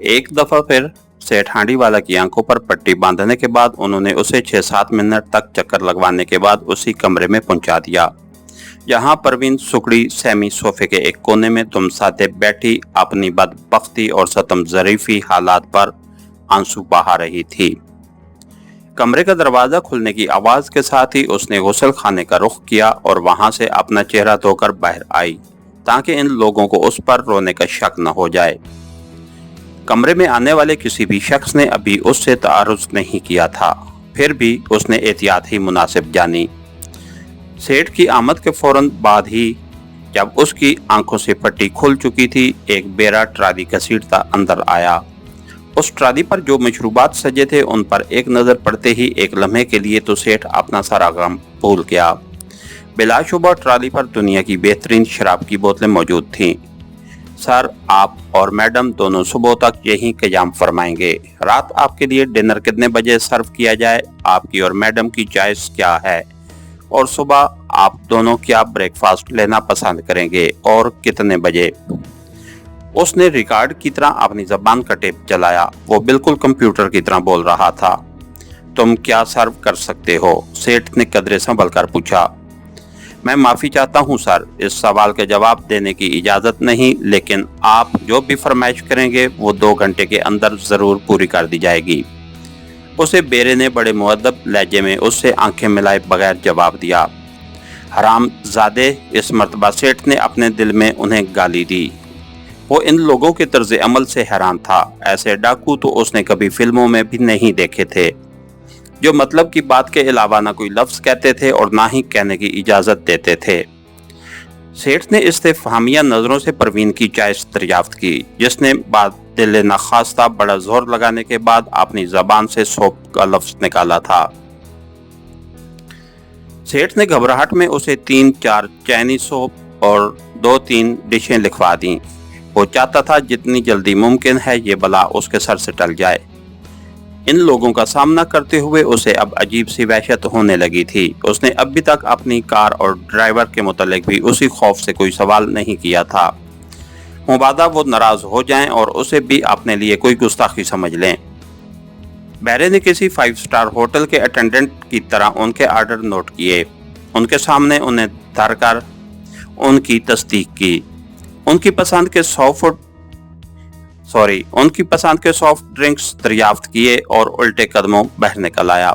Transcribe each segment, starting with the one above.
एक दफा फिर सेठ हांडीवाला की आंखों पर पट्टी बांधने के बाद उन्होंने उसे 6-7 मिनट तक चक्कर लगवाने के बाद उसी कमरे में पहुंचा दिया जहां परवीन सुकड़ी सेमी सोफे के एक कोने में तुमसाते बैठी अपनी बदबख्ती और सतम जरीफी हालात पर आंसू बहा रही थी। कमरे का दरवाजा खुलने की आवाज के साथ ही उसने गुसल खाने का रुख किया और वहां से अपना चेहरा धोकर बाहर आई ताकि इन लोगों को उस पर रोने का शक न हो जाए। कमरे में आने वाले किसी भी शख्स ने अभी उससे तारुज़ नहीं किया था, फिर भी उसने एहतियात ही मुनासिब जानी। सेठ की आमद के फौरन बाद ही जब उसकी आंखों से पट्टी खुल चुकी थी, एक बेरा ट्राली घसीटता अंदर आया। उस ट्राली पर जो मशरूबात सजे थे उन पर एक नज़र पड़ते ही एक लम्हे के लिए तो सेठ अपना सारा गम भूल गया। बिलाशुबा ट्राली पर दुनिया की बेहतरीन शराब की बोतलें मौजूद थीं। सर, आप और मैडम दोनों सुबह तक यहीं क़याम फरमाएंगे। रात आपके लिए डिनर कितने बजे सर्व किया जाए, आपकी और मैडम की चॉइस क्या है, और सुबह आप दोनों क्या ब्रेकफास्ट लेना पसंद करेंगे और कितने बजे। उसने रिकॉर्ड की तरह अपनी ज़बान का टेप चलाया। वो बिल्कुल कंप्यूटर की तरह बोल रहा था। तुम क्या सर्व कर सकते हो? सेठ ने कदरे संभल कर पूछा। मैं माफ़ी चाहता हूं सर, इस सवाल के जवाब देने की इजाज़त नहीं, लेकिन आप जो भी फरमाइश करेंगे वो 2 घंटे के अंदर ज़रूर पूरी कर दी जाएगी। उसे बेरे ने बड़े मुअद्दब लहजे में उससे आंखें मिलाए बगैर जवाब दिया। हरामजादे, इस मर्तबा सेठ ने अपने दिल में उन्हें गाली दी। वो इन लोगों के तर्ज अमल से हैरान था। ऐसे डाकू तो उसने कभी फिल्मों में भी नहीं देखे थे, जो मतलब की बात के अलावा ना कोई लफ्ज़ कहते थे और ना ही कहने की इजाज़त देते थे। सेठ ने इस्तेफहामिया नज़रों से परवीन की चॉइस दरियाफ्त की, जिसने बाद दिल नखास्ता बड़ा जोर लगाने के बाद अपनी ज़बान से सोप का लफ्ज़ निकाला था। सेठ ने घबराहट में उसे 3-4 चाइनीज सोप और 2-3 डिशें लिखवा दी। वो चाहता था जितनी जल्दी मुमकिन है ये बला उसके सर से टल जाए। इन लोगों का सामना करते हुए उसे अब अजीब सी वहशत होने लगी थी। उसने अभी तक अपनी कार और ड्राइवर के मुतालिक भी उसी खौफ से कोई सवाल नहीं किया था, मुबादा वो नाराज हो जाएं और उसे भी अपने लिए कोई गुस्ताखी समझ लें। बैरे ने किसी 5 स्टार होटल के अटेंडेंट की तरह उनके ऑर्डर नोट किए, उनके सामने उन्हें धरकर उनकी तस्दीक की, उनकी पसंद के सॉफ्ट ड्रिंक्स दरियाफ्त किए और उल्टे कदमों बाहर निकल आया।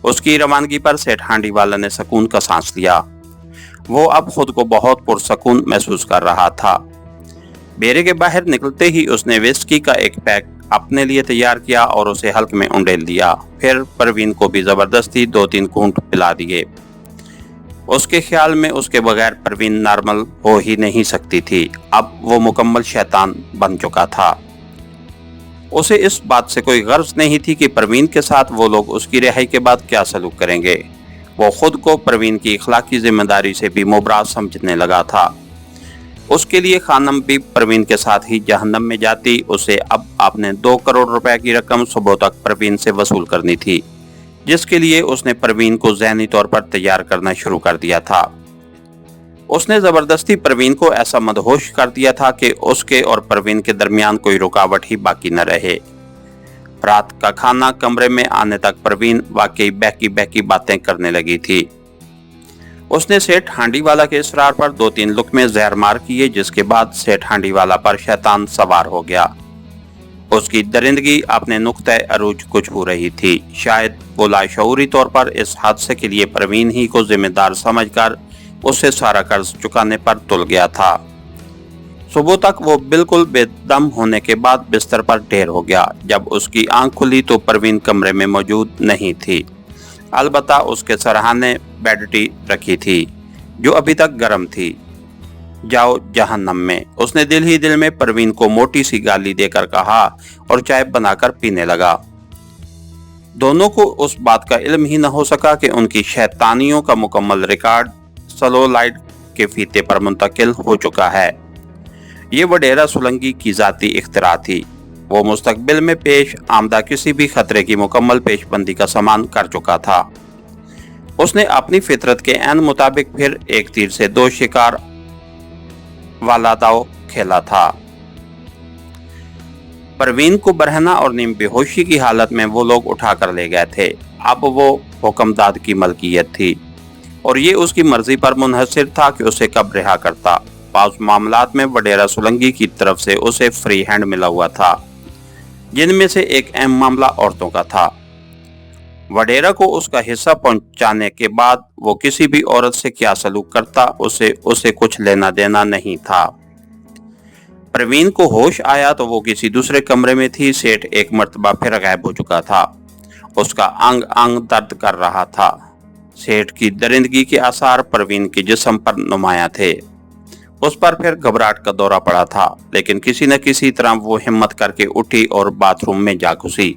उसकी रवानगी पर सेठ हांडीवाला ने सुकून का सांस लिया। वो अब खुद को बहुत पुरसकून महसूस कर रहा था। बेरे के बाहर निकलते ही उसने विस्की का एक पैक अपने लिए तैयार किया और उसे हल्क में उंडेल दिया। फिर परवीन को भी जबरदस्ती 2-3 घूंट पिला दिए। उसके ख्याल में उसके बगैर परवीन नॉर्मल हो ही नहीं सकती थी। अब वो मुकम्मल शैतान बन चुका था। उसे इस बात से कोई गर्ज नहीं थी कि परवीन के साथ वो लोग उसकी रिहाई के बाद क्या सलूक करेंगे। वो खुद को परवीन की इखलाकी जिम्मेदारी से भी मुबराज समझने लगा था। उसके लिए खानम भी परवीन के साथ ही जहन्नम में जाती। उसे अब अपने 2 करोड़ रुपए की रकम सुबह तक परवीन से वसूल करनी थी, जिसके लिए उसने परवीन को ज़हनी तौर पर तैयार करना शुरू कर दिया था। उसने ज़बरदस्ती परवीन को ऐसा मदहोश कर दिया था कि उसके और परवीन के दरमियान कोई रुकावट ही बाकी न रहे। रात का खाना कमरे में आने तक परवीन वाकई बहकी बहकी बातें करने लगी थी। उसने सेठ हांडीवाला के इसरार पर 2-3 लुक़मे जहर मार किए, जिसके बाद सेठ हांडीवाला पर शैतान सवार हो गया। उसकी दरिंदगी अपने नुक्ते अरूज कुछ हो रही थी। शायद वो लाशऊरी तौर पर इस हादसे के लिए परवीन ही को जिम्मेदार समझकर उससे सारा कर्ज चुकाने पर तुल गया था। सुबह तक वो बिल्कुल बेदम होने के बाद बिस्तर पर ढेर हो गया। जब उसकी आंख खुली तो परवीन कमरे में मौजूद नहीं थी। अलबत्ता उसके सरहाने बेडटी रखी थी, जो अभी तक गर्म थी। जाओ जहन्नम में, उसने दिल ही दिल में परवीन को मोटी सी गाली देकर कहा और चाय बनाकर पीने लगा। दोनों को उस बात का इल्म ही न हो सका कि उनकी शैतानियों का मुकम्मल रिकॉर्ड सलोलाइट के फीते पर मुंतकिल हो चुका है। ये वडेरा सुलंगी की जाती इख्तिरा थी। वो मुस्तकबिल में पेश आमदा किसी भी खतरे की मुकम्मल पेशबंदी का सामान कर चुका था। उसने अपनी फितरत के ऐन मुताबिक फिर एक तीर से 2 शिकार वाला दाव खेला था। परवीन को बरहना और नीम बेहोशी की हालत में वो लोग उठा कर ले गए थे। अब वो हुक्मदाद की मलकियत थी और ये उसकी मर्जी पर मुनहसिर था कि उसे कब रिहा करता। बाज़ मामलात में वडेरा सोलंकी की तरफ से उसे फ्री हैंड मिला हुआ था, जिनमें से एक अहम मामला औरतों का था। वडेरा को उसका हिस्सा पहुंचाने के बाद वो किसी भी औरत से क्या सलूक करता उसे कुछ लेना देना नहीं था। परवीन को होश आया तो वो किसी दूसरे कमरे में थी। सेठ एक मर्तबा फिर गायब हो चुका था। उसका अंग अंग दर्द कर रहा था। सेठ की दरिंदगी के आसार परवीन के जिस्म पर नुमाया थे। उस पर फिर घबराहट का दौरा पड़ा था, लेकिन किसी न किसी तरह वो हिम्मत करके उठी और बाथरूम में जा घुसी।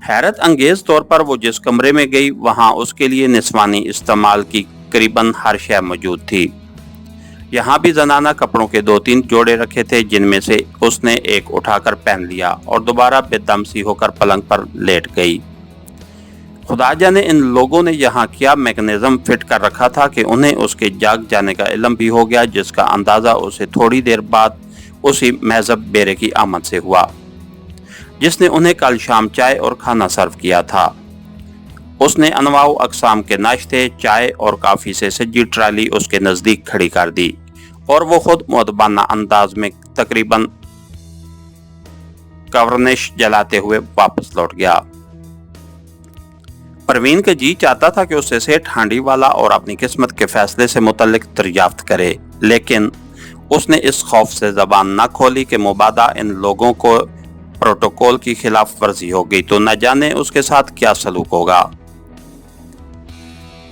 हैरत अंगेज तौर पर वो जिस कमरे में गई वहां उसके लिए निस्वानी इस्तेमाल की करीबन हर शय मौजूद थी। यहाँ भी जनाना कपड़ों के 2-3 जोड़े रखे थे, जिनमें से उसने एक उठाकर पहन लिया और दोबारा बेदम सी होकर पलंग पर लेट गई। खुदा जाने इन लोगों ने यहाँ क्या मैकेनिज्म फिट कर रखा था कि उन्हें उसके जाग जाने का इल्म भी हो गया, जिसका अंदाजा उसे थोड़ी देर बाद उसी महजब बेरे की आमद से हुआ जिसने उन्हें कल शाम चाय और खाना सर्व किया था। उसने अनवाउ अकसाम के नाश्ते, चाय और काफी से सजी ट्राली उसके नजदीक खड़ी कर दी और वो खुद मुअद्दबाना अंदाज में तकरीबन कवरनिश जलाते हुए वापस लौट गया। परवीन का जी चाहता था कि उससे सेठ हांडी वाला और अपनी किस्मत के फैसले से मुतल्लिक दरियाफ्त करे, लेकिन उसने इस खौफ से जबान न खोली कि मुबादा इन लोगों को प्रोटोकॉल की खिलाफ वर्जी हो गई तो न जाने उसके साथ क्या सलूक होगा।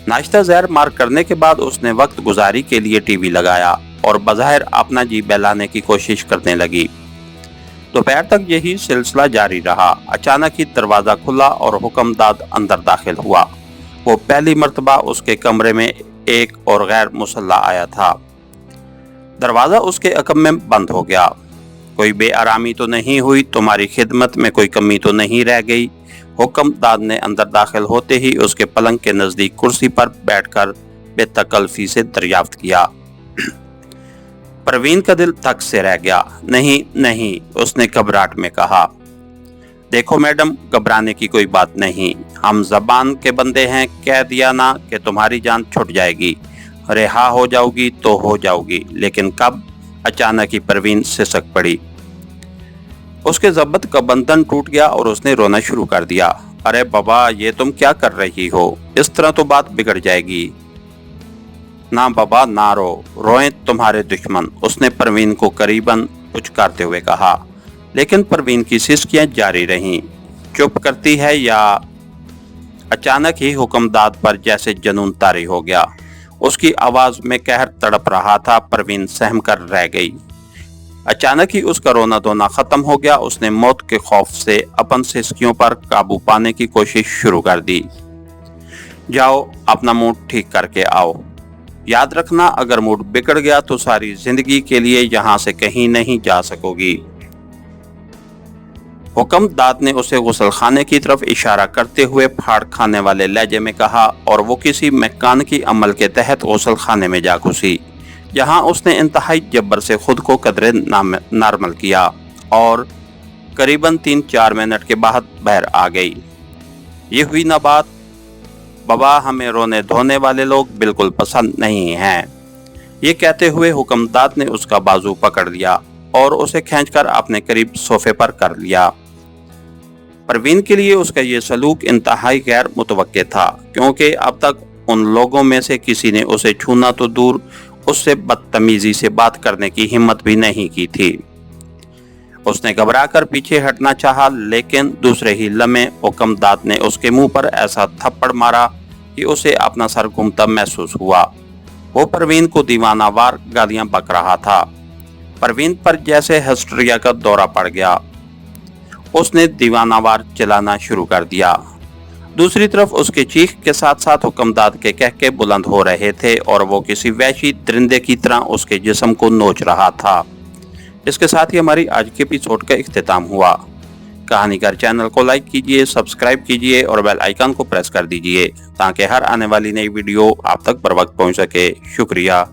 नाश्ता जहर मार करने के बाद उसने वक्त गुजारी के लिए टीवी लगाया और बज़ाहिर अपना जी बहलाने की कोशिश करने लगी। दोपहर तक यही सिलसिला जारी रहा। अचानक ही दरवाजा खुला और हुक्मदाद अंदर दाखिल हुआ। वो पहली मर्तबा उसके कमरे में एक और गैर मुसल्ला आया था। दरवाजा उसके अकब में बंद हो गया। कोई बेआरामी तो नहीं हुई? तुम्हारी खिदमत में कोई कमी तो नहीं रह गई? हुक्मदाद ने अंदर दाखिल होते ही उसके पलंग के नजदीक कुर्सी पर बैठकर बेतकल्फी से दरियाफ्त किया। परवीन का दिल धक से रह गया। नहीं नहीं, उसने घबराहट में कहा। देखो मैडम, घबराने की कोई बात नहीं। हम जबान के बंदे हैं। कह दिया ना कि तुम्हारी जान छुट जाएगी, रिहा हो जाओगी तो हो जाओगी, लेकिन कब? अचानक ही परवीन सिसक पड़ी। उसके ज़ब्त का बंधन टूट गया और उसने रोना शुरू कर दिया। अरे बाबा, ये तुम क्या कर रही हो? इस तरह तो बात बिगड़ जाएगी। ना बाबा, ना रो, रोएं तुम्हारे दुश्मन, उसने परवीन को करीबन पुचकारते हुए कहा। लेकिन परवीन की सिसकियां जारी रहीं। चुप करती है या? अचानक ही हुक्मदाद पर जैसे जनून तारी हो गया। उसकी आवाज में कहर तड़प रहा था। परवीन सहम कर रह गई। अचानक ही उसका रोना धोना खत्म हो गया। उसने मौत के खौफ से अपन सिसकियों पर काबू पाने की कोशिश शुरू कर दी। जाओ, अपना मूड ठीक करके आओ। याद रखना, अगर मूड बिगड़ गया तो सारी जिंदगी के लिए यहाँ से कहीं नहीं जा सकोगी। हुक्मदाद ने उसे गुसलखाने की तरफ इशारा करते हुए फाड़ खाने वाले लहजे में कहा और वो किसी मैकानिकी अमल के तहत गुसलखाने में जा घुसी, जहां उसने इंतहाई जब्बर से खुद को कदरे नॉर्मल किया और करीबन 3-4 मिनट के बाद बाहर आ गई। ये हुई ना बात। बाबा, हमें रोने धोने वाले लोग बिल्कुल पसंद नहीं हैं। ये कहते हुए हुक्मदाद ने उसका बाजू पकड़ लिया और उसे खींचकर अपने करीब सोफे पर कर लिया। परवीन के लिए उसका ये सलूक इंतहाई गैर मुतवक्के था, क्योंकि अब तक उन लोगों में से किसी ने उसे छूना तो दूर, उससे बदतमीजी से बात करने की हिम्मत भी नहीं की थी। उसने घबराकर पीछे हटना चाहा, लेकिन दूसरे ही लम्हे हुक्मदाद ने उसके मुंह पर ऐसा थप्पड़ मारा कि उसे अपना सर घूमता महसूस हुआ। वो परवीन को दीवानावार गालियां बक रहा था। परवीन पर जैसे हिस्ट्रिया का दौरा पड़ गया। उसने दीवानावार चलाना शुरू कर दिया। दूसरी तरफ उसके चीख के साथ साथ हुक्मदाद के कहके बुलंद हो रहे थे और वो किसी वहशी दरिंदे की तरह उसके जिस्म को नोच रहा था। इसके साथ ही हमारी आज के एपिसोड का इख्तिताम हुआ। कहानीकार चैनल को लाइक कीजिए, सब्सक्राइब कीजिए और बेल आइकन को प्रेस कर दीजिए ताकि हर आने वाली नई वीडियो आप तक बर वक्त पहुंच सके। शुक्रिया।